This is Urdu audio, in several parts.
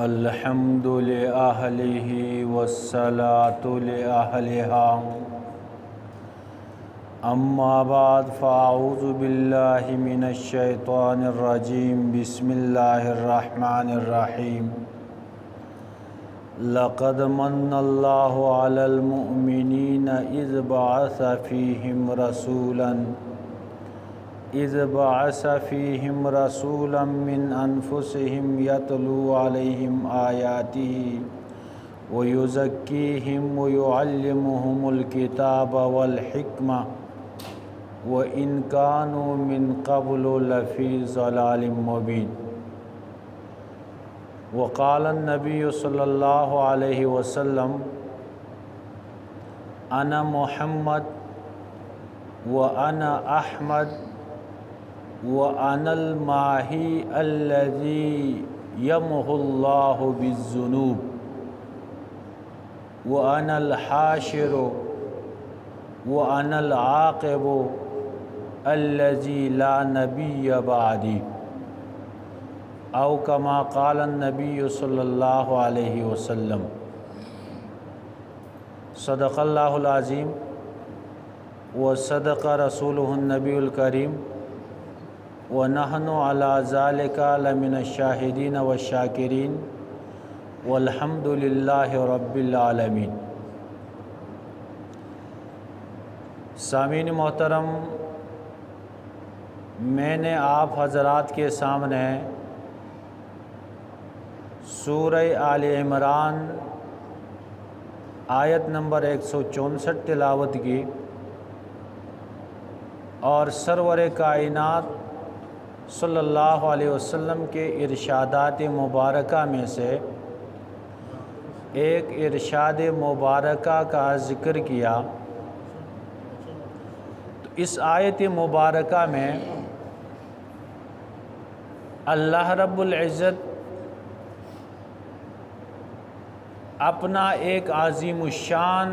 الحمد لأهله والصلاة لأهلها أما بعد فأعوذ بالله من الشيطان الرجيم بسم الله الرحمن الرحيم لقد من الله على المؤمنين إذ بعث فيهم رسولا من أنفسهم يتلو عليهم آياته ويزكيهم ويعلمهم الكتاب والحكمة وإن كانوا من قبل لفي ضلال مبين وقال النبي صلى الله عليه وسلم أنا محمد وأنا أحمد وأنا الماحي الذي يمحو الله بالذنوب وأنا الحاشر وأنا العاقب الذي لا نبي بعدي أو كما قال النبي صلى الله عليه وسلم صدق الله العظيم وصدق رسوله النبي الكريم ونحن على ذلك لمن الشاهدين والشاكرين والحمد لله رب العالمين۔ سامعین محترم، میں نے آپ حضرات کے سامنے سورہ آل عمران آیت نمبر 164 تلاوت کی اور سرور کائنات صلی اللہ علیہ وسلم کے ارشادات مبارکہ میں سے ایک ارشاد مبارکہ کا ذکر کیا۔ تو اس آیت مبارکہ میں اللہ رب العزت اپنا ایک عظیم الشان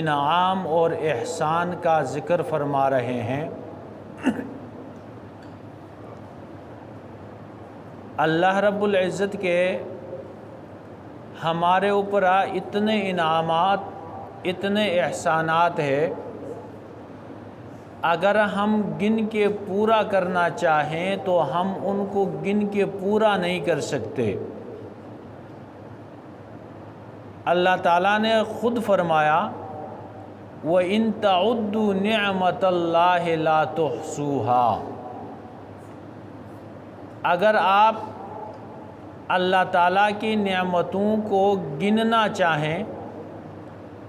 انعام اور احسان کا ذکر فرما رہے ہیں۔ اللہ رب العزت کے ہمارے اوپر اتنے انعامات، اتنے احسانات ہیں، اگر ہم گن کے پورا کرنا چاہیں تو ہم ان کو گن کے پورا نہیں کر سکتے۔ اللہ تعالیٰ نے خود فرمایا وَإِن تَعُدُّوا نِعْمَةَ اللَّهِ لَا تُحْصُوهَا، اگر آپ اللہ تعالیٰ کی نعمتوں کو گننا چاہیں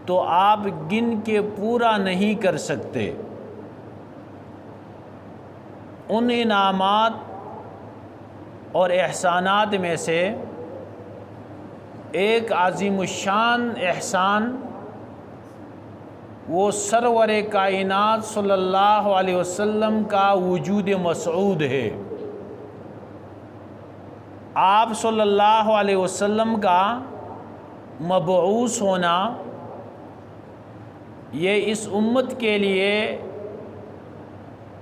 تو آپ گن کے پورا نہیں کر سکتے۔ ان انعامات اور احسانات میں سے ایک عظیم الشان احسان وہ سرور کائنات صلی اللہ علیہ وسلم کا وجود مسعود ہے۔ آپ صلی اللہ علیہ وسلم کا مبعوث ہونا یہ اس امت کے لیے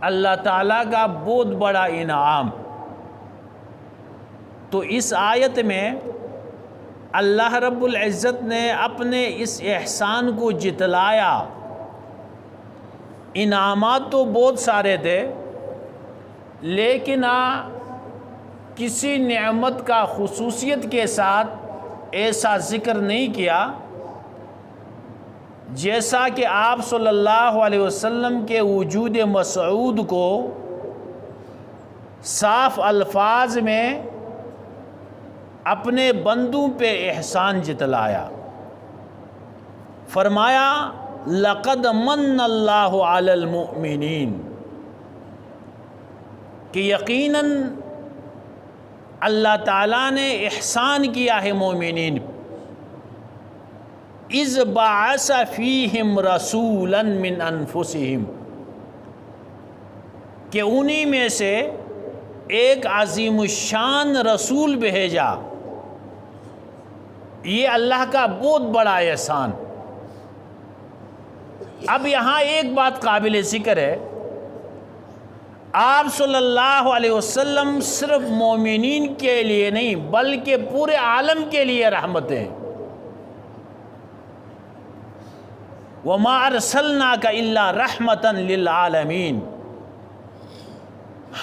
اللہ تعالیٰ کا بہت بڑا انعام۔ تو اس آیت میں اللہ رب العزت نے اپنے اس احسان کو جتلایا۔ انعامات تو بہت سارے تھے، لیکن کسی نعمت کا خصوصیت کے ساتھ ایسا ذکر نہیں کیا جیسا کہ آپ صلی اللہ علیہ وسلم کے وجود مسعود کو صاف الفاظ میں اپنے بندوں پہ احسان جتلایا۔ فرمایا لقد من اللہ علی المؤمنین، کہ یقیناً اللہ تعالیٰ نے احسان کیا ہے مومنین۔ اذ بعث فیہم رسولا من انفسہم، کہ انہی میں سے ایک عظیم الشان رسول بھیجا۔ یہ اللہ کا بہت بڑا احسان۔ اب یہاں ایک بات قابل ذکر ہے، آپ صلی اللہ علیہ وسلم صرف مومنین کے لیے نہیں بلکہ پورے عالم کے لیے رحمت ہیں۔ وَمَا أَرْسَلْنَاكَ إِلَّا رَحْمَةً لِلْعَالَمِينَ،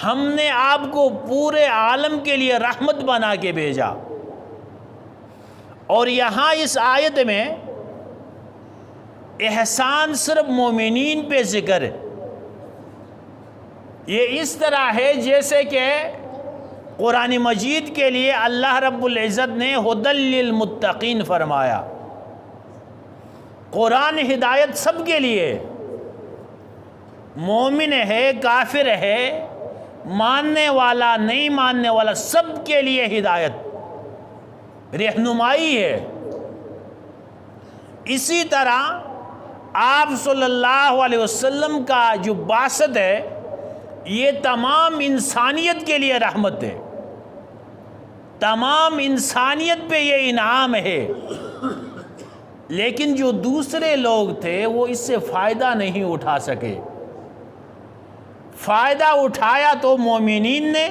ہم نے آپ کو پورے عالم کے لیے رحمت بنا کے بھیجا۔ اور یہاں اس آیت میں احسان صرف مومنین پہ ذکر ہے۔ یہ اس طرح ہے جیسے کہ قرآن مجید کے لیے اللہ رب العزت نے ھدی للمتقین فرمایا۔ قرآن ہدایت سب کے لیے، مومن ہے، کافر ہے، ماننے والا نہیں ماننے والا، سب کے لیے ہدایت، رہنمائی ہے۔ اسی طرح آپ صلی اللہ علیہ وسلم کا جو بعثت ہے یہ تمام انسانیت کے لیے رحمت ہے، تمام انسانیت پہ یہ انعام ہے۔ لیکن جو دوسرے لوگ تھے وہ اس سے فائدہ نہیں اٹھا سکے۔ فائدہ اٹھایا تو مومنین نے،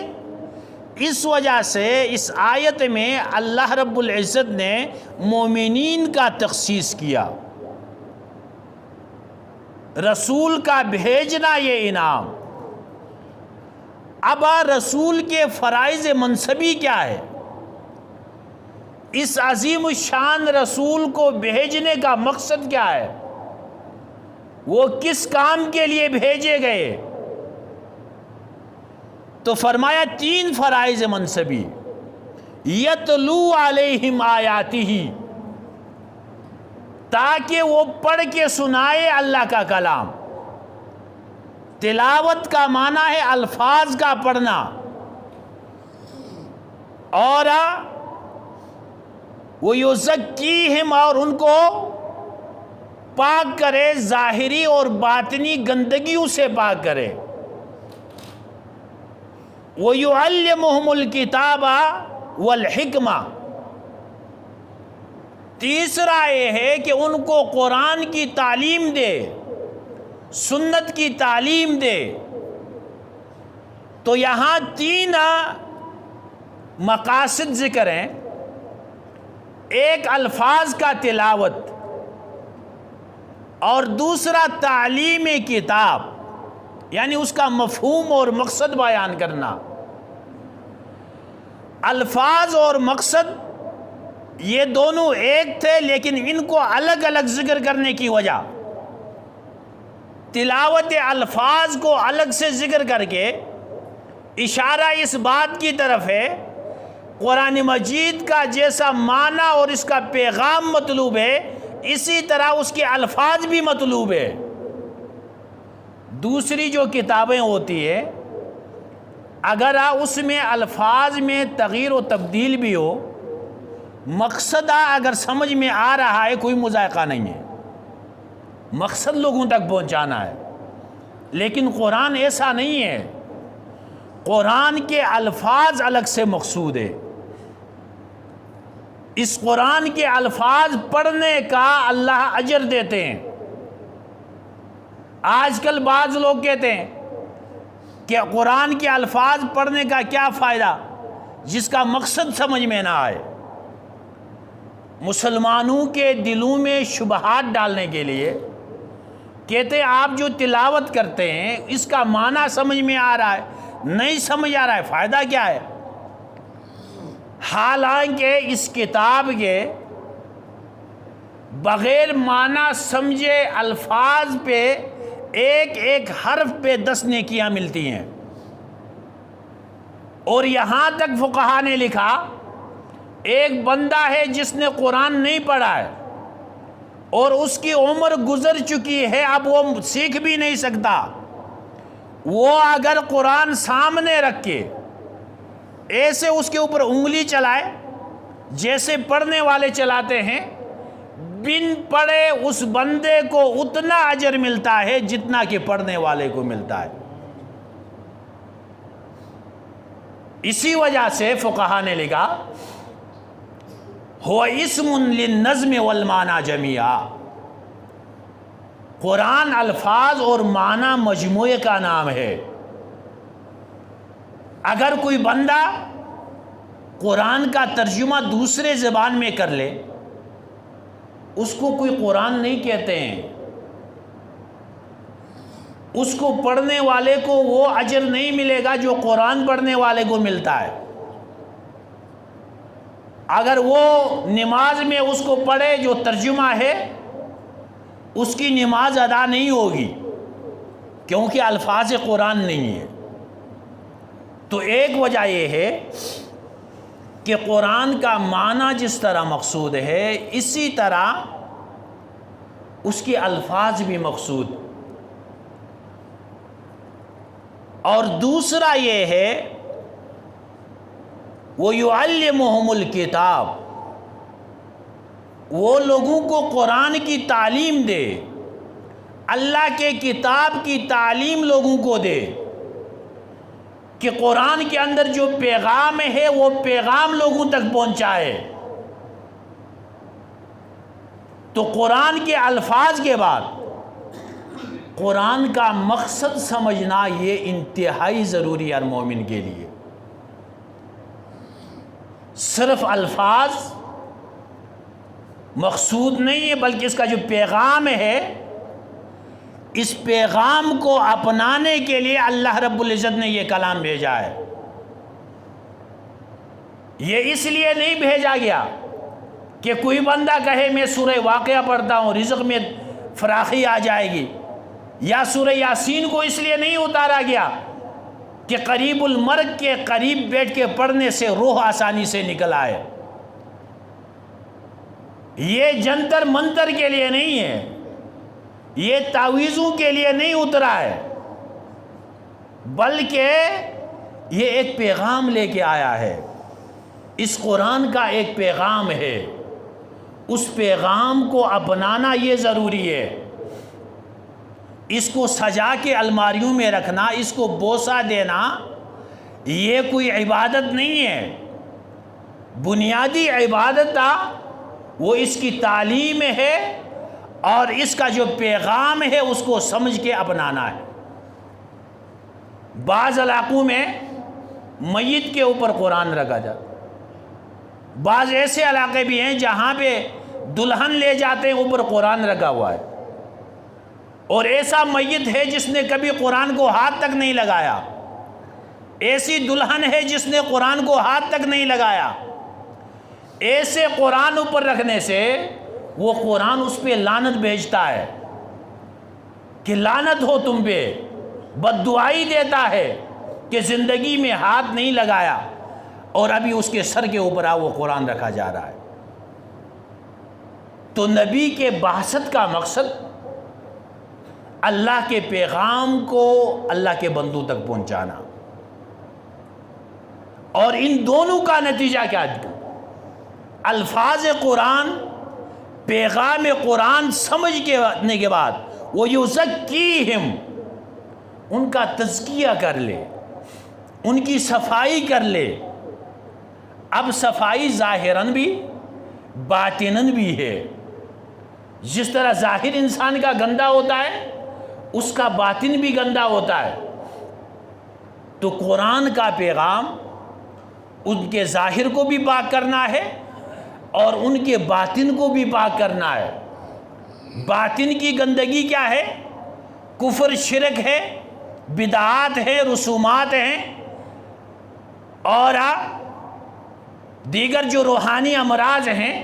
اس وجہ سے اس آیت میں اللہ رب العزت نے مومنین کا تخصیص کیا۔ رسول کا بھیجنا یہ انعام۔ اب رسول کے فرائض منصبی کیا ہے؟ اس عظیم الشان رسول کو بھیجنے کا مقصد کیا ہے؟ وہ کس کام کے لیے بھیجے گئے؟ تو فرمایا 3 فرائض منصبی، یتلو علیہم آیاتہ، تاکہ وہ پڑھ کے سنائے اللہ کا کلام۔ تلاوت کا معنی ہے الفاظ کا پڑھنا، اور وَيُزَكِّيهِمْ، اور ان کو پاک کرے، ظاہری اور باطنی گندگیوں سے پاک کرے۔ وَيُعَلِّمُهُمُ الْكِتَابَ وَالْحِكْمَةَ، تیسرا یہ ہے کہ ان کو قرآن کی تعلیم دے، سنت کی تعلیم دے۔ تو یہاں 3 مقاصد ذکر ہیں، ایک الفاظ کا تلاوت، اور دوسرا تعلیم کتاب، یعنی اس کا مفہوم اور مقصد بیان کرنا۔ الفاظ اور مقصد یہ دونوں ایک تھے، لیکن ان کو الگ الگ ذکر کرنے کی وجہ، تلاوت الفاظ کو الگ سے ذکر کر کے اشارہ اس بات کی طرف ہے قرآن مجید کا جیسا معنی اور اس کا پیغام مطلوب ہے، اسی طرح اس کے الفاظ بھی مطلوب ہے۔ دوسری جو کتابیں ہوتی ہے، اگر اس میں الفاظ میں تغیر و تبدیل بھی ہو، مقصد اگر سمجھ میں آ رہا ہے، کوئی مذائقہ نہیں ہے، مقصد لوگوں تک پہنچانا ہے۔ لیکن قرآن ایسا نہیں ہے، قرآن کے الفاظ الگ سے مقصود ہے۔ اس قرآن کے الفاظ پڑھنے کا اللہ اجر دیتے ہیں۔ آج کل بعض لوگ کہتے ہیں کہ قرآن کے الفاظ پڑھنے کا کیا فائدہ جس کا مقصد سمجھ میں نہ آئے۔ مسلمانوں کے دلوں میں شبہات ڈالنے کے لیے کہتے ہیں آپ جو تلاوت کرتے ہیں اس کا معنی سمجھ میں آ رہا ہے، نہیں سمجھ آ رہا ہے، فائدہ کیا ہے؟ حالانکہ اس کتاب کے بغیر معنی سمجھے الفاظ پہ ایک ایک حرف پہ 10 نیکیاں ملتی ہیں۔ اور یہاں تک فقہا نے لکھا ایک بندہ ہے جس نے قرآن نہیں پڑھا ہے اور اس کی عمر گزر چکی ہے، اب وہ سیکھ بھی نہیں سکتا، وہ اگر قرآن سامنے رکھ کے ایسے اس کے اوپر انگلی چلائے جیسے پڑھنے والے چلاتے ہیں، بن پڑھے اس بندے کو اتنا اجر ملتا ہے جتنا کہ پڑھنے والے کو ملتا ہے۔ اسی وجہ سے فقہا نے لکھا هو اسم للنظم والمعنى جميعا، قرآن الفاظ اور معنی مجموعے کا نام ہے۔ اگر کوئی بندہ قرآن کا ترجمہ دوسرے زبان میں کر لے اس کو کوئی قرآن نہیں کہتے ہیں، اس کو پڑھنے والے کو وہ اجر نہیں ملے گا جو قرآن پڑھنے والے کو ملتا ہے۔ اگر وہ نماز میں اس کو پڑھے جو ترجمہ ہے اس کی نماز ادا نہیں ہوگی کیونکہ الفاظ قرآن نہیں ہے۔ تو ایک وجہ یہ ہے کہ قرآن کا معنی جس طرح مقصود ہے اسی طرح اس کے الفاظ بھی مقصود، اور دوسرا یہ ہے وَيُعَلِّمُهُمُ الْكِتَابَ، وہ لوگوں کو قرآن کی تعلیم دے، اللہ کے کتاب کی تعلیم لوگوں کو دے کہ قرآن کے اندر جو پیغام ہے وہ پیغام لوگوں تک پہنچائے۔ تو قرآن کے الفاظ کے بعد قرآن کا مقصد سمجھنا یہ انتہائی ضروری ہے ہر مومن کے لیے۔ صرف الفاظ مقصود نہیں ہے بلکہ اس کا جو پیغام ہے اس پیغام کو اپنانے کے لیے اللہ رب العزت نے یہ کلام بھیجا ہے۔ یہ اس لیے نہیں بھیجا گیا کہ کوئی بندہ کہے میں سورہ واقعہ پڑھتا ہوں رزق میں فراخی آ جائے گی، یا سورہ یاسین کو اس لیے نہیں اتارا گیا کہ قریب المرگ کے قریب بیٹھ کے پڑھنے سے روح آسانی سے نکل آئے۔ یہ جنتر منتر کے لیے نہیں ہے، یہ تعویذوں کے لیے نہیں اترا ہے، بلکہ یہ ایک پیغام لے کے آیا ہے۔ اس قرآن کا ایک پیغام ہے، اس پیغام کو اپنانا یہ ضروری ہے۔ اس کو سجا کے الماریوں میں رکھنا، اس کو بوسہ دینا یہ کوئی عبادت نہیں ہے۔ بنیادی عبادت وہ اس کی تعلیم ہے اور اس کا جو پیغام ہے اس کو سمجھ کے اپنانا ہے۔ بعض علاقوں میں میت کے اوپر قرآن رکھا جاتا، بعض ایسے علاقے بھی ہیں جہاں پہ دلہن لے جاتے ہیں اوپر قرآن رکھا ہوا ہے، اور ایسا میت ہے جس نے کبھی قرآن کو ہاتھ تک نہیں لگایا، ایسی دلہن ہے جس نے قرآن کو ہاتھ تک نہیں لگایا۔ ایسے قرآن اوپر رکھنے سے وہ قرآن اس پہ لعنت بھیجتا ہے کہ لعنت ہو تم پہ، بد دعائی دیتا ہے کہ زندگی میں ہاتھ نہیں لگایا، اور ابھی اس کے سر کے اوپر وہ قرآن رکھا جا رہا ہے۔ تو نبی کے بعثت کا مقصد اللہ کے پیغام کو اللہ کے بندوں تک پہنچانا، اور ان دونوں کا نتیجہ کیا ہے؟ الفاظ قرآن، پیغام قرآن سمجھنے کے بعد وہ یزکیہم، ان کا تزکیہ کر لے، ان کی صفائی کر لے۔ اب صفائی ظاہراً بھی باطناً بھی ہے، جس طرح ظاہر انسان کا گندا ہوتا ہے اس کا باطن بھی گندا ہوتا ہے۔ تو قرآن کا پیغام ان کے ظاہر کو بھی پاک کرنا ہے اور ان کے باطن کو بھی پاک کرنا ہے۔ باطن کی گندگی کیا ہے؟ کفر، شرک ہے، بدعات ہیں، رسومات ہیں، اور دیگر جو روحانی امراض ہیں،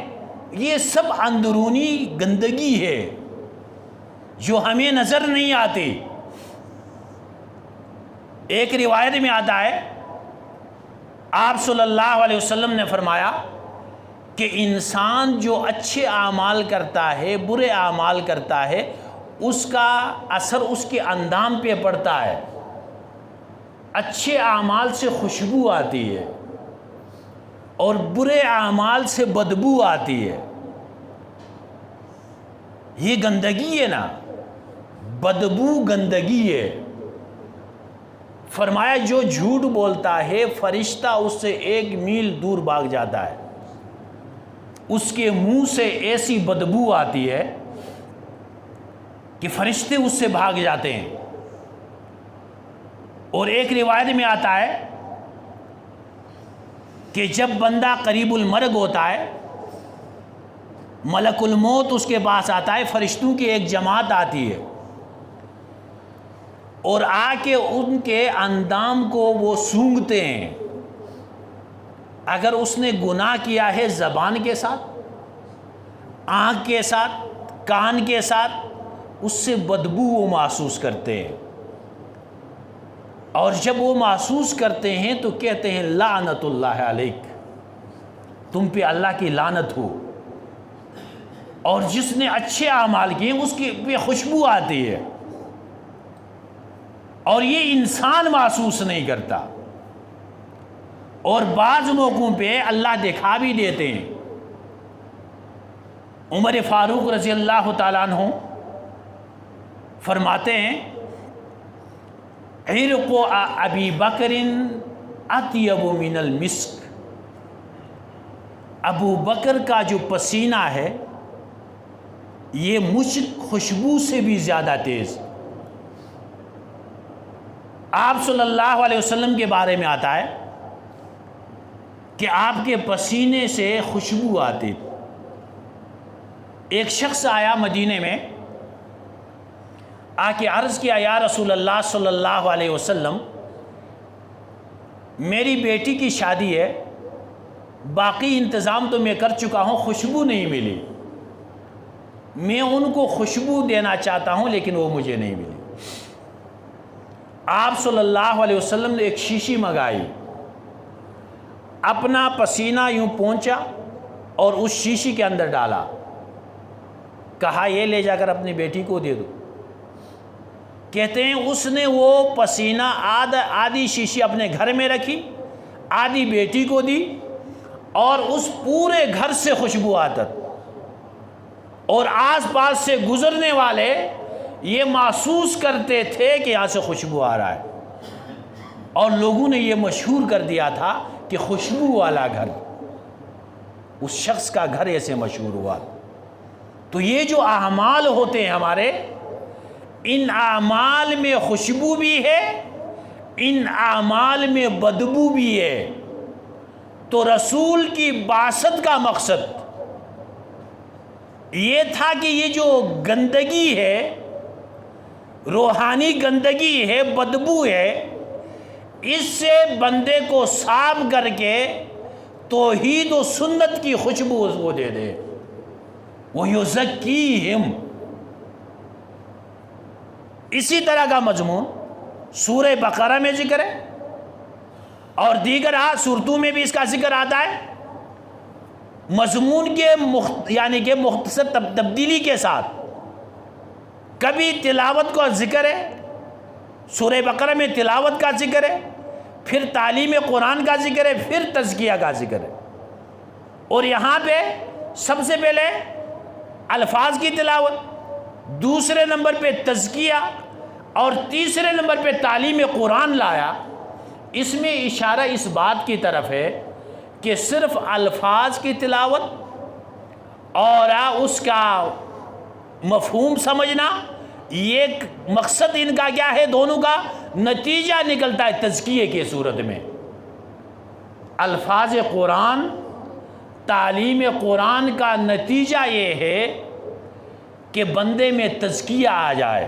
یہ سب اندرونی گندگی ہے جو ہمیں نظر نہیں آتی۔ ایک روایت میں آتا ہے آپ صلی اللہ علیہ وسلم نے فرمایا کہ انسان جو اچھے اعمال کرتا ہے، برے اعمال کرتا ہے، اس کا اثر اس کے اندام پہ پڑتا ہے۔ اچھے اعمال سے خوشبو آتی ہے اور برے اعمال سے بدبو آتی ہے۔ یہ گندگی ہے نا، بدبو گندگی ہے۔ فرمایا جو جھوٹ بولتا ہے فرشتہ اس سے 1 میل دور بھاگ جاتا ہے، اس کے منہ سے ایسی بدبو آتی ہے کہ فرشتے اس سے بھاگ جاتے ہیں۔ اور ایک روایت میں آتا ہے کہ جب بندہ قریب المرگ ہوتا ہے، ملک الموت اس کے پاس آتا ہے، فرشتوں کی ایک جماعت آتی ہے اور آ کے ان کے اندام کو وہ سونگھتے ہیں۔ اگر اس نے گناہ کیا ہے زبان کے ساتھ، آنکھ کے ساتھ، کان کے ساتھ، اس سے بدبو وہ محسوس کرتے ہیں، اور جب وہ محسوس کرتے ہیں تو کہتے ہیں لعنت اللہ علیک، تم پہ اللہ کی لعنت ہو۔ اور جس نے اچھے اعمال کیے اس کی پہ خوشبو آتی ہے، اور یہ انسان محسوس نہیں کرتا، اور بعض موقعوں پہ اللہ دکھا بھی دیتے ہیں۔ عمر فاروق رضی اللہ تعالیٰ عنہ فرماتے ہیں عرق ابی بکر اطیب من المسک، ابو بکر کا جو پسینہ ہے یہ مشک خوشبو سے بھی زیادہ تیز۔ آپ صلی اللہ علیہ وسلم کے بارے میں آتا ہے کہ آپ کے پسینے سے خوشبو آتی۔ ایک شخص آیا مدینے میں، آ کے عرض کیا یا رسول اللہ صلی اللہ علیہ وسلم، میری بیٹی کی شادی ہے، باقی انتظام تو میں کر چکا ہوں، خوشبو نہیں ملی، میں ان کو خوشبو دینا چاہتا ہوں لیکن وہ مجھے نہیں ملی۔ آپ صلی اللہ علیہ وسلم نے ایک شیشی منگائی، اپنا پسینہ یوں پونچھا اور اس شیشی کے اندر ڈالا، کہا یہ لے جا کر اپنی بیٹی کو دے دو۔ کہتے ہیں اس نے وہ پسینہ آدھی شیشی اپنے گھر میں رکھی، آدھی بیٹی کو دی، اور اس پورے گھر سے خوشبو آتا، اور آس پاس سے گزرنے والے یہ محسوس کرتے تھے کہ یہاں سے خوشبو آ رہا ہے، اور لوگوں نے یہ مشہور کر دیا تھا کہ خوشبو والا گھر، اس شخص کا گھر ایسے مشہور ہوا۔ تو یہ جو اعمال ہوتے ہیں ہمارے، ان اعمال میں خوشبو بھی ہے، ان اعمال میں بدبو بھی ہے۔ تو رسول کی بعثت کا مقصد یہ تھا کہ یہ جو گندگی ہے، روحانی گندگی ہے، بدبو ہے، اس سے بندے کو صاف کر کے توحید و سنت کی خوشبو اس کو دے دے۔ وَيُزَكِّيهِمْ۔ اسی طرح کا مضمون سورہ بقرہ میں ذکر ہے، اور دیگر سورتوں میں بھی اس کا ذکر آتا ہے، مضمون کے یعنی کہ مختصر تبدیلی کے ساتھ۔ کبھی تلاوت کا ذکر ہے، سورہ بقرہ میں تلاوت کا ذکر ہے، پھر تعلیم قرآن کا ذکر ہے، پھر تزکیہ کا ذکر ہے، اور یہاں پہ سب سے پہلے الفاظ کی تلاوت، دوسرے نمبر پہ تزکیہ، اور تیسرے نمبر پہ تعلیم قرآن لایا۔ اس میں اشارہ اس بات کی طرف ہے کہ صرف الفاظ کی تلاوت اور اس کا مفہوم سمجھنا، یہ مقصد ان کا کیا ہے، دونوں کا نتیجہ نکلتا ہے تزکیے کی صورت میں۔ الفاظ قرآن، تعلیم قرآن کا نتیجہ یہ ہے کہ بندے میں تزکیہ آ جائے۔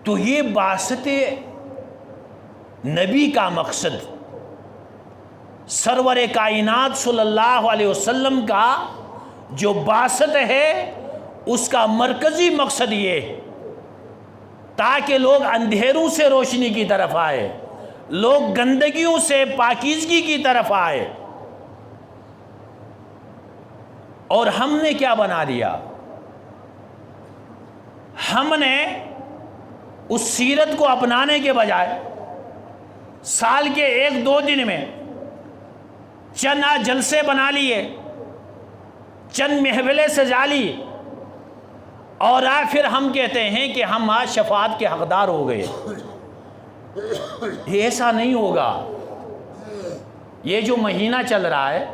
تو یہ بعثت نبی کا مقصد، سرور کائنات صلی اللہ علیہ وسلم کا جو بعثت ہے، اس کا مرکزی مقصد یہ ہے تاکہ لوگ اندھیروں سے روشنی کی طرف آئے، لوگ گندگیوں سے پاکیزگی کی طرف آئے۔ اور ہم نے کیا بنا دیا؟ ہم نے اس سیرت کو اپنانے کے بجائے سال کے 1-2 دن میں چند جلسے بنا لیے، چند محفلیں سجا لی، اور پھر ہم کہتے ہیں کہ ہم آج شفاعت کے حقدار ہو گئے۔ یہ ایسا نہیں ہوگا۔ یہ جو مہینہ چل رہا ہے،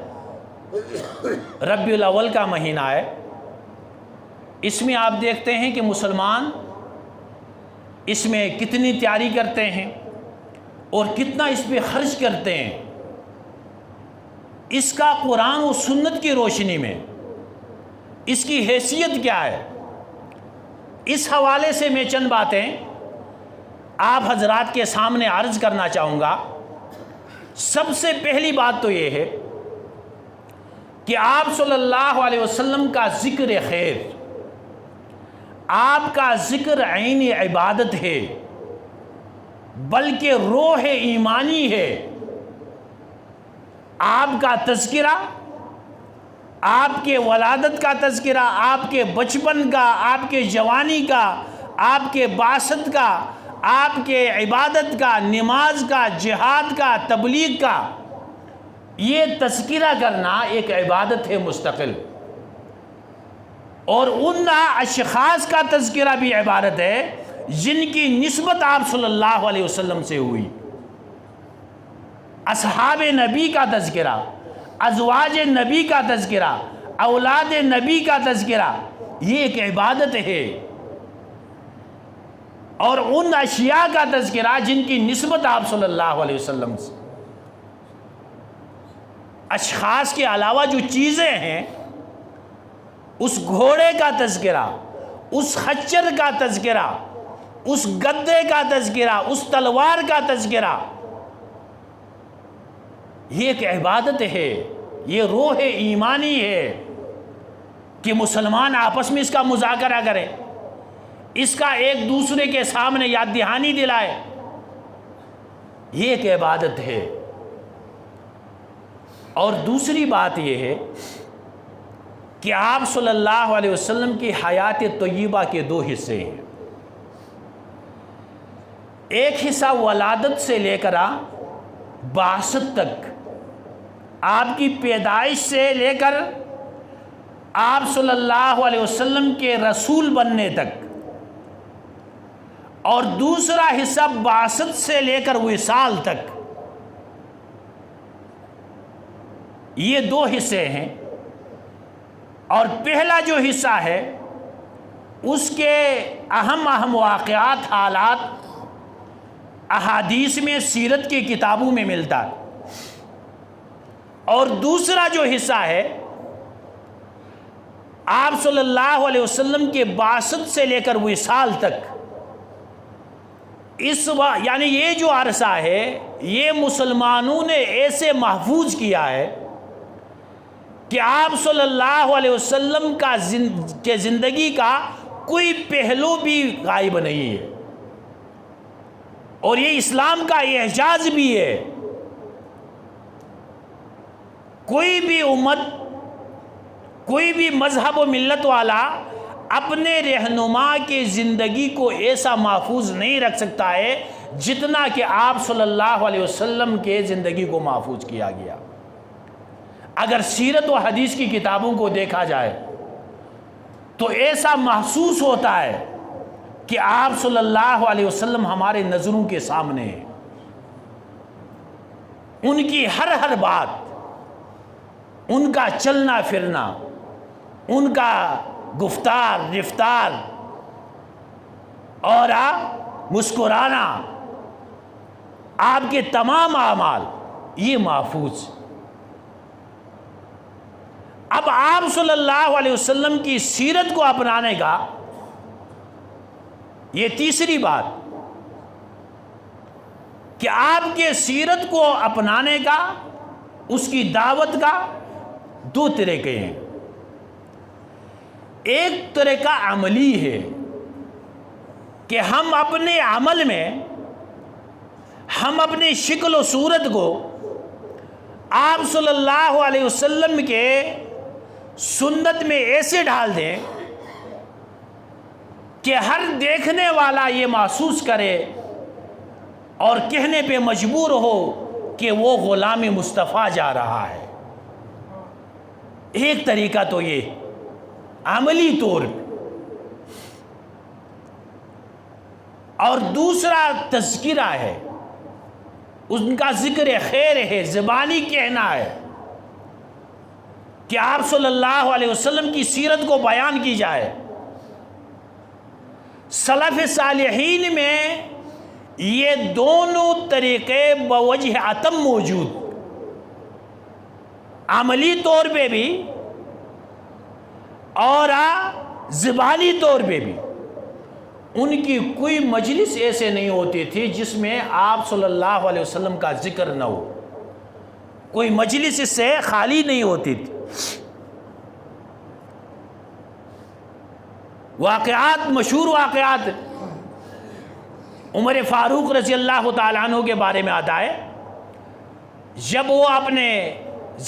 ربیع الاول کا مہینہ ہے، اس میں آپ دیکھتے ہیں کہ مسلمان اس میں کتنی تیاری کرتے ہیں، اور کتنا اس پہ خرچ کرتے ہیں، اس کا قرآن و سنت کی روشنی میں اس کی حیثیت کیا ہے، اس حوالے سے میں چند باتیں آپ حضرات کے سامنے عرض کرنا چاہوں گا۔ سب سے پہلی بات تو یہ ہے کہ آپ صلی اللہ علیہ وسلم کا ذکر خیر، آپ کا ذکر عین عبادت ہے، بلکہ روح ایمانی ہے۔ آپ کا تذکرہ، آپ کے ولادت کا تذکرہ، آپ کے بچپن کا، آپ کے جوانی کا، آپ کے بعثت کا، آپ کے عبادت کا، نماز کا، جہاد کا، تبلیغ کا، یہ تذکرہ کرنا ایک عبادت ہے مستقل، اور ان اشخاص کا تذکرہ بھی عبادت ہے جن کی نسبت آپ صلی اللہ علیہ وسلم سے ہوئی۔ اصحاب نبی کا تذکرہ، ازواج نبی کا تذکرہ، اولاد نبی کا تذکرہ، یہ ایک عبادت ہے، اور ان اشیاء کا تذکرہ جن کی نسبت آپ صلی اللہ علیہ وسلم سے، اشخاص کے علاوہ جو چیزیں ہیں، اس گھوڑے کا تذکرہ، اس خچر کا تذکرہ، اس گدے کا تذکرہ، اس تلوار کا تذکرہ، یہ ایک عبادت ہے، یہ روح ایمانی ہے کہ مسلمان آپس میں اس کا مذاکرہ کریں، اس کا ایک دوسرے کے سامنے یاد دہانی دلائے، یہ ایک عبادت ہے۔ اور دوسری بات یہ ہے کہ آپ صلی اللہ علیہ وسلم کی حیات طیبہ کے دو حصے ہیں، ایک حصہ ولادت سے لے کر بعثت تک، آپ کی پیدائش سے لے کر آپ صلی اللہ علیہ وسلم کے رسول بننے تک، اور دوسرا حصہ بعثت سے لے کر وصال تک، یہ دو حصے ہیں۔ اور پہلا جو حصہ ہے اس کے اہم واقعات، حالات احادیث میں، سیرت کی کتابوں میں ملتا ہے، اور دوسرا جو حصہ ہے آپ صلی اللہ علیہ وسلم کے بعثت سے لے کر وصال تک، یعنی یہ جو عرصہ ہے یہ مسلمانوں نے ایسے محفوظ کیا ہے کہ آپ صلی اللہ علیہ وسلم کے زندگی کا کوئی پہلو بھی غائب نہیں ہے، اور یہ اسلام کا اعجاز بھی ہے۔ کوئی بھی امت، کوئی بھی مذہب و ملت والا اپنے رہنما کی زندگی کو ایسا محفوظ نہیں رکھ سکتا ہے جتنا کہ آپ صلی اللہ علیہ وسلم کے زندگی کو محفوظ کیا گیا۔ اگر سیرت و حدیث کی کتابوں کو دیکھا جائے تو ایسا محسوس ہوتا ہے کہ آپ صلی اللہ علیہ وسلم ہمارے نظروں کے سامنے ہیں، ان کی ہر بات، ان کا چلنا پھرنا، ان کا گفتار رفتار اور مسکرانا، آپ کے تمام اعمال یہ محفوظ۔ اب آپ صلی اللہ علیہ وسلم کی سیرت کو اپنانے کا یہ تیسری بات کہ آپ کے سیرت کو اپنانے کا، اس کی دعوت کا دو طریقے ہیں۔ ایک طریقہ عملی ہے کہ ہم اپنے عمل میں، ہم اپنی شکل و صورت کو آپ صلی اللہ علیہ وسلم کے سنت میں ایسے ڈال دیں کہ ہر دیکھنے والا یہ محسوس کرے اور کہنے پہ مجبور ہو کہ وہ غلام مصطفیٰ جا رہا ہے۔ ایک طریقہ تو یہ عملی طور پہ، اور دوسرا تذکرہ ہے، ان کا ذکر خیر ہے، زبانی کہنا ہے کہ آپ صلی اللہ علیہ وسلم کی سیرت کو بیان کی جائے۔ سلف صالحین میں یہ دونوں طریقے بوجہ عتم موجود، عملی طور پہ بھی اور زبانی طور پہ بھی۔ ان کی کوئی مجلس ایسے نہیں ہوتی تھی جس میں آپ صلی اللہ علیہ وسلم کا ذکر نہ ہو، کوئی مجلس اس سے خالی نہیں ہوتی تھی۔ واقعات، مشہور واقعات عمر فاروق رضی اللہ تعالیٰ عنہ کے بارے میں آتا ہے، جب وہ اپنے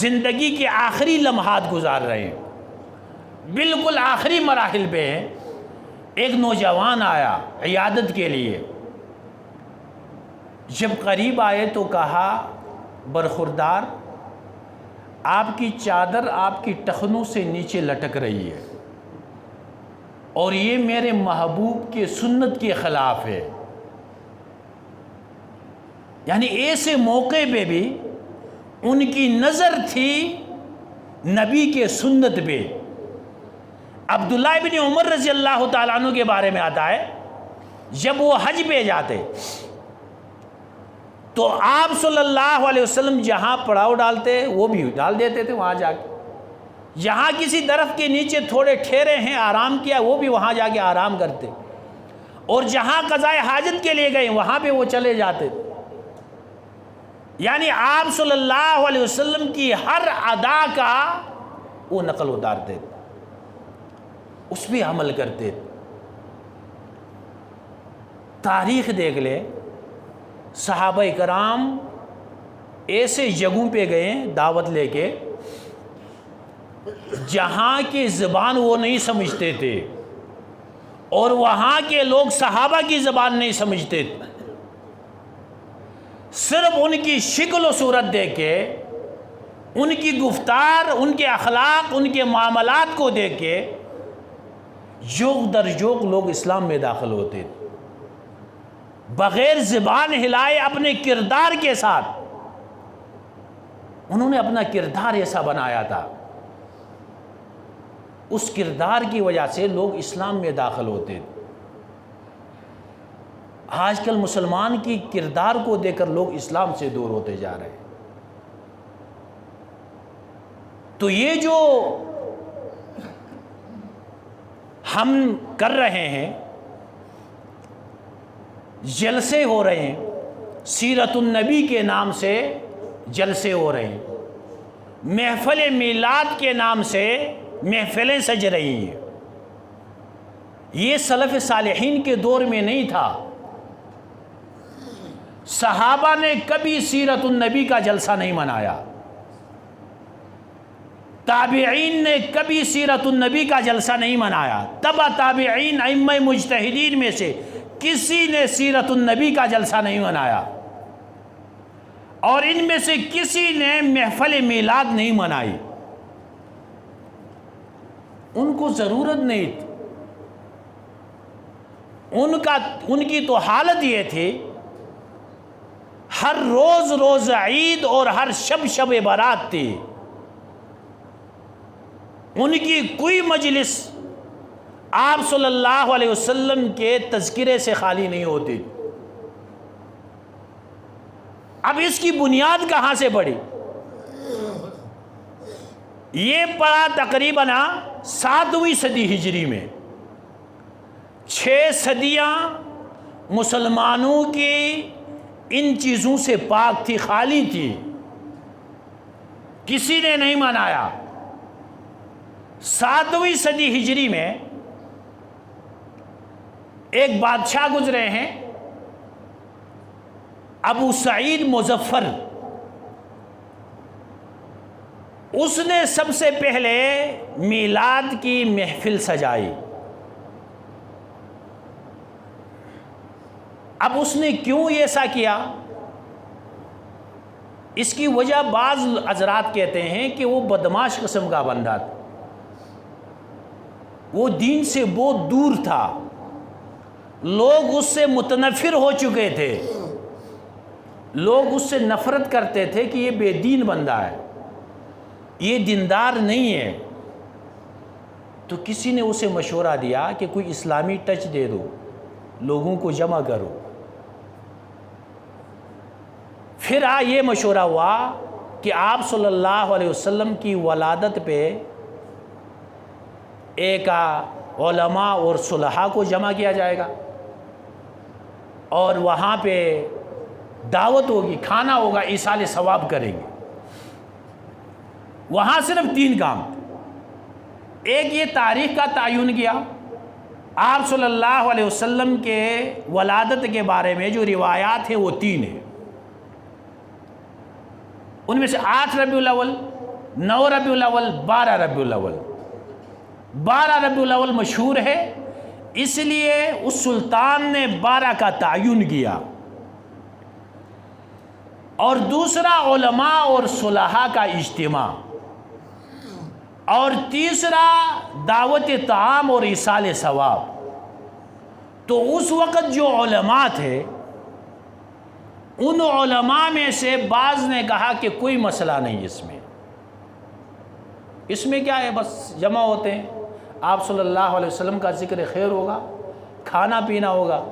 زندگی کے آخری لمحات گزار رہے ہیں، بالکل آخری مراحل پہ ہیں، ایک نوجوان آیا عیادت کے لیے۔ جب قریب آئے تو کہا، برخوردار، آپ کی چادر آپ کی ٹخنوں سے نیچے لٹک رہی ہے اور یہ میرے محبوب کے سنت کے خلاف ہے۔ یعنی ایسے موقع پہ بھی ان کی نظر تھی نبی کے سنت پہ۔ عبداللہ ابن عمر رضی اللہ تعالیٰ عنہ کے بارے میں آتا ہے، جب وہ حج پہ جاتے تو آپ صلی اللہ علیہ وسلم جہاں پڑاؤ ڈالتے وہ بھی ڈال دیتے تھے وہاں جا کے، جہاں کسی درخت کے نیچے تھوڑے ٹھہرے ہیں آرام کیا وہ بھی وہاں جا کے آرام کرتے، اور جہاں قضائے حاجت کے لیے گئے وہاں پہ وہ چلے جاتے۔ یعنی آپ صلی اللہ علیہ وسلم کی ہر ادا کا وہ نقل اتارتے تھے، اس پہ عمل کرتے تھے۔ تاریخ دیکھ لے، صحابہ کرام ایسے جگہوں پہ گئے دعوت لے کے جہاں کی زبان وہ نہیں سمجھتے تھے، اور وہاں کے لوگ صحابہ کی زبان نہیں سمجھتے تھے، صرف ان کی شکل و صورت دیکھ کے، ان کی گفتار، ان کے اخلاق، ان کے معاملات کو دیکھ کے جوق در جوق لوگ اسلام میں داخل ہوتے تھے، بغیر زبان ہلائے اپنے کردار کے ساتھ۔ انہوں نے اپنا کردار ایسا بنایا تھا، اس کردار کی وجہ سے لوگ اسلام میں داخل ہوتے تھے۔ آج کل مسلمان کی کردار کو دیکھ کر لوگ اسلام سے دور ہوتے جا رہے ہیں۔ تو یہ جو ہم کر رہے ہیں، جلسے ہو رہے ہیں، سیرت النبی کے نام سے جلسے ہو رہے ہیں، محفل میلاد کے نام سے محفلیں سج رہی ہیں، یہ سلف صالحین کے دور میں نہیں تھا۔ صحابہ نے کبھی سیرت النبی کا جلسہ نہیں منایا، تابعین نے کبھی سیرت النبی کا جلسہ نہیں منایا، تبع تابعین ائمہ مجتہدین میں سے کسی نے سیرت النبی کا جلسہ نہیں منایا، اور ان میں سے کسی نے محفل میلاد نہیں منائی۔ ان کو ضرورت نہیں تھی، ان کی تو حالت یہ تھی، ہر روز روز عید اور ہر شب شب برات تھی، ان کی کوئی مجلس آپ صلی اللہ علیہ وسلم کے تذکرے سے خالی نہیں ہوتی۔ اب اس کی بنیاد کہاں سے پڑی؟ یہ پڑا تقریباً 7ویں صدی ہجری میں۔ 6 صدیاں مسلمانوں کی ان چیزوں سے پاک تھی، خالی تھی، کسی نے نہیں منایا۔ 7ویں صدی ہجری میں ایک بادشاہ گزرے ہیں، ابو سعید مظفر، اس نے سب سے پہلے میلاد کی محفل سجائی۔ اب اس نے کیوں ایسا کیا؟ اس کی وجہ بعض حضرات کہتے ہیں کہ وہ بدمعاش قسم کا بندہ تھا، وہ دین سے بہت دور تھا، لوگ اس سے متنفر ہو چکے تھے، لوگ اس سے نفرت کرتے تھے کہ یہ بے دین بندہ ہے، یہ دیندار نہیں ہے۔ تو کسی نے اسے مشورہ دیا کہ کوئی اسلامی ٹچ دے دو، لوگوں کو جمع کرو۔ پھر یہ مشورہ ہوا کہ آپ صلی اللہ علیہ وسلم کی ولادت پہ ایک علماء اور صلحاء کو جمع کیا جائے گا اور وہاں پہ دعوت ہوگی، کھانا ہوگا، ایصال ثواب کریں گے۔ وہاں صرف 3 کام، ایک یہ تاریخ کا تعین کیا، آپ صلی اللہ علیہ وسلم کے ولادت کے بارے میں جو روایات ہیں وہ 3 ہیں، ان میں سے 8 ربیع الاول، 9 ربیع الاول، 12 ربیع الاول۔ 12 ربیع الاول مشہور ہے، اس لیے اس سلطان نے 12 کا تعین کیا، اور دوسرا علماء اور صلحاء کا اجتماع، اور تیسرا دعوت طعام اور ایصال ثواب۔ تو اس وقت جو علماء تھے ان علماء میں سے بعض نے کہا کہ کوئی مسئلہ نہیں اس میں کیا ہے، بس جمع ہوتے ہیں، آپ صلی اللہ علیہ وسلم کا ذکر خیر ہوگا، کھانا پینا ہوگا،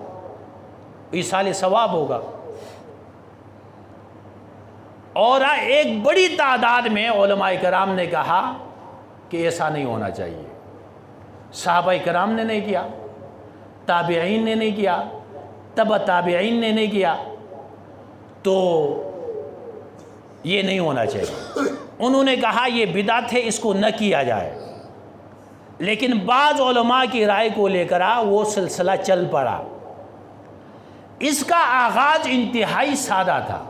ایصال ثواب ہوگا۔ اور ایک بڑی تعداد میں علماء کرام نے کہا کہ ایسا نہیں ہونا چاہیے، صحابہ کرام نے نہیں کیا، تابعین نے نہیں کیا، تبع تابعین نے نہیں کیا، تو یہ نہیں ہونا چاہیے۔ انہوں نے کہا یہ بدعت ہے، اس کو نہ کیا جائے، لیکن بعض علماء کی رائے کو لے کر وہ سلسلہ چل پڑا۔ اس کا آغاز انتہائی سادہ تھا،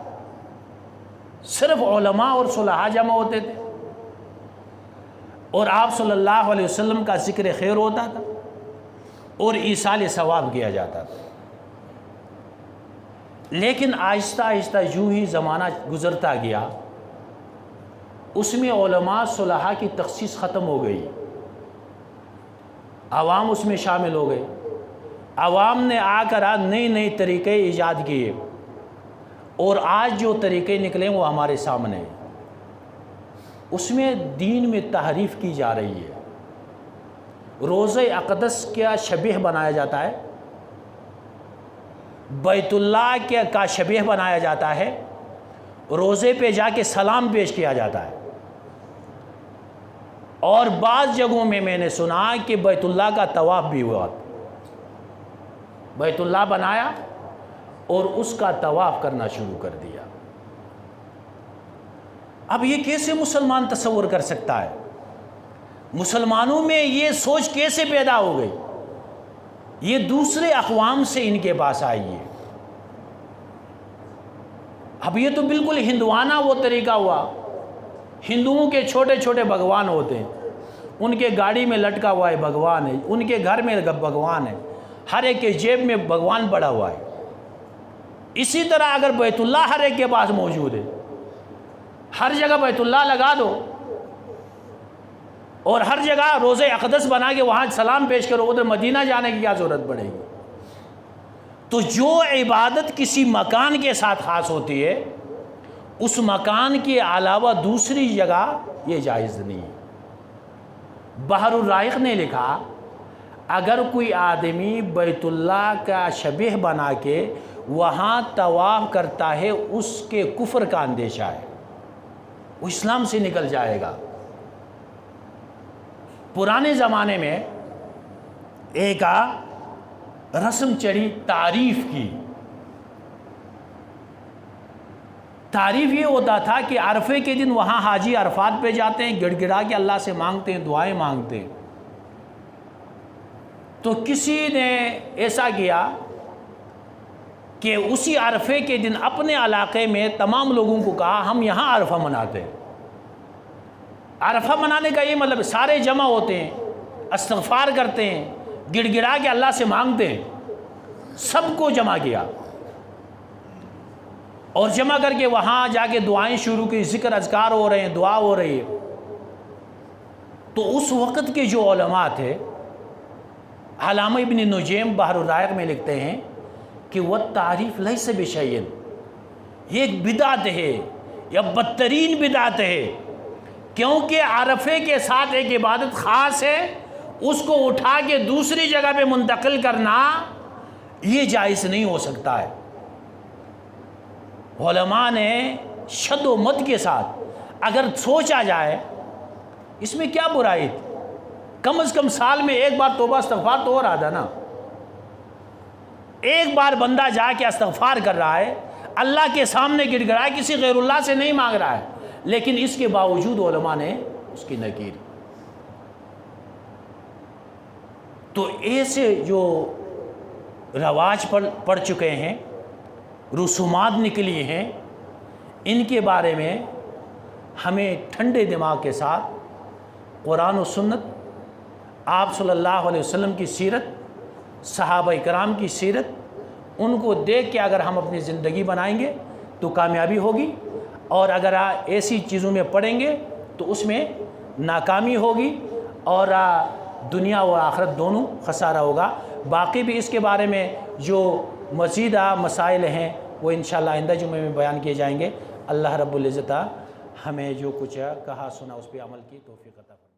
صرف علماء اور صلحاء جمع ہوتے تھے اور آپ صلی اللہ علیہ وسلم کا ذکر خیر ہوتا تھا اور ایصال ثواب کیا جاتا تھا۔ لیکن آہستہ آہستہ جو ہی زمانہ گزرتا گیا اس میں علماء صلحاء کی تخصیص ختم ہو گئی، عوام اس میں شامل ہو گئے۔ عوام نے آ کر نئے طریقے ایجاد کیے، اور آج جو طریقے نکلے وہ ہمارے سامنے ہیں۔ اس میں دین میں تحریف کی جا رہی ہے، روزہ اقدس کا شبیہ بنایا جاتا ہے، بیت اللہ کا شبیہ بنایا جاتا ہے، روزے پہ جا کے سلام پیش کیا جاتا ہے، اور بعض جگہوں میں میں نے سنا کہ بیت اللہ کا طواف بھی ہوا، بیت اللہ بنایا اور اس کا طواف کرنا شروع کر دیا۔ اب یہ کیسے مسلمان تصور کر سکتا ہے؟ مسلمانوں میں یہ سوچ کیسے پیدا ہو گئی؟ یہ دوسرے اقوام سے ان کے پاس آئی ہے۔ اب یہ تو بالکل ہندوانہ وہ طریقہ ہوا۔ ہندوؤں کے چھوٹے چھوٹے بھگوان ہوتے ہیں، ان کے گاڑی میں لٹکا ہوا ہے بھگوان ہے، ان کے گھر میں بھگوان ہے، ہر ایک کے جیب میں بھگوان پڑا ہوا ہے۔ اسی طرح اگر بیت اللہ ہر ایک کے پاس موجود ہے، ہر جگہ بیت اللہ لگا دو اور ہر جگہ روزہ اقدس بنا کے وہاں سلام پیش کرو، ادھر مدینہ جانے کی کیا ضرورت پڑے گی؟ تو جو عبادت کسی مکان کے ساتھ خاص ہوتی ہے اس مکان کے علاوہ دوسری جگہ یہ جائز نہیں ہے۔ بحر الرائق نے لکھا اگر کوئی آدمی بیت اللہ کا شبیہ بنا کے وہاں طواف کرتا ہے اس کے کفر کا اندیشہ ہے، وہ اسلام سے نکل جائے گا۔ پرانے زمانے میں ایک رسم چڑھی تعریف کی۔ تعریف یہ ہوتا تھا کہ عرفے کے دن وہاں حاجی عرفات پہ جاتے ہیں، گڑ گڑا کے اللہ سے مانگتے ہیں، دعائیں مانگتے ہیں۔ تو کسی نے ایسا کیا کہ اسی عرفے کے دن اپنے علاقے میں تمام لوگوں کو کہا ہم یہاں عرفہ مناتے ہیں۔ عرفہ منانے کا یہ مطلب سارے جمع ہوتے ہیں، استغفار کرتے ہیں، گڑ گڑا کے اللہ سے مانگتے ہیں۔ سب کو جمع کیا اور جمع کر کے وہاں جا کے دعائیں شروع کی، ذکر اذکار ہو رہے ہیں، دعا ہو رہی ہے۔ تو اس وقت کے جو علماء تھے، علامہ ابن نجیم بحر الرائق میں لکھتے ہیں کہ وہ تعریف لیس بشیء، یہ ایک بدعت ہے یا بدترین بدعت ہے، کیونکہ عرفے کے ساتھ ایک عبادت خاص ہے، اس کو اٹھا کے دوسری جگہ پہ منتقل کرنا یہ جائز نہیں ہو سکتا ہے۔ علماء نے شد و مد کے ساتھ اگر سوچا جائے اس میں کیا برائی تھی، کم از کم سال میں ایک بار توبہ استغفار تو ہو رہا تھا نا، ایک بار بندہ جا کے استغفار کر رہا ہے، اللہ کے سامنے گر گڑا ہے، کسی غیر اللہ سے نہیں مانگ رہا ہے، لیکن اس کے باوجود علماء نے اس کی نکیر۔ تو ایسے جو رواج پڑ چکے ہیں، رسومات نکلی ہیں، ان کے بارے میں ہمیں ٹھنڈے دماغ کے ساتھ قرآن و سنت، آپ صلی اللہ علیہ وسلم کی سیرت، صحابہ کرام کی سیرت، ان کو دیکھ کے اگر ہم اپنی زندگی بنائیں گے تو کامیابی ہوگی، اور اگر ایسی چیزوں میں پڑیں گے تو اس میں ناکامی ہوگی اور دنیا و آخرت دونوں خسارہ ہوگا۔ باقی بھی اس کے بارے میں جو مزید مسائل ہیں وہ انشاءاللہ آئندہ جمعے میں بیان کیے جائیں گے۔ اللہ رب العزت ہمیں جو کچھ کہا سنا اس پہ عمل کی توفیق عطا فرمائے۔